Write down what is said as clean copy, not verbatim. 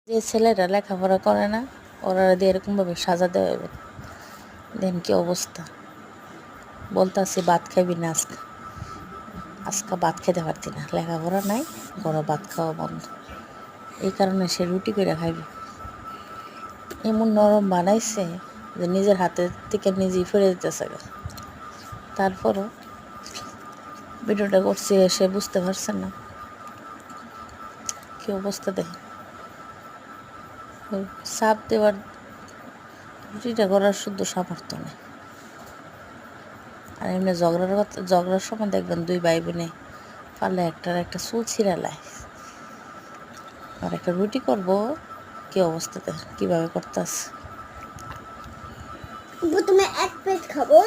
যে ছেলেরা লেখাপড়া করে না ওরা দিয়ে এরকমভাবে সাজা দেওয়া হবে। দেখেন কি অবস্থা। বলতাছি ভাত খাইবি না আজকে ভাত খেতে পারতি না, লেখাপড়া নাই, ঘরে ভাত খাওয়া বন্ধ। এই কারণে সে রুটি করে খাইবে। এমন নরম বানাইছে যে নিজের হাতের থেকে নিজেই ফিরে দিতেছে। তারপরও ভিডিওটা করছি, সে বুঝতে পারছে না কি অবস্থা। দেখে চাপ দেওয়ার রুটিটা করার শুদ্ধ সামর্থ্য নেই। আর এমনি ঝগড়ার সময় দেখবেন দুই ভাই বোনে পারলে একটা চুল ছিঁড়ালায়। আর একটা রুটি করবো কি অবস্থাতে কিভাবে করতেছে। প্রথমে এক প্লেট খাবো।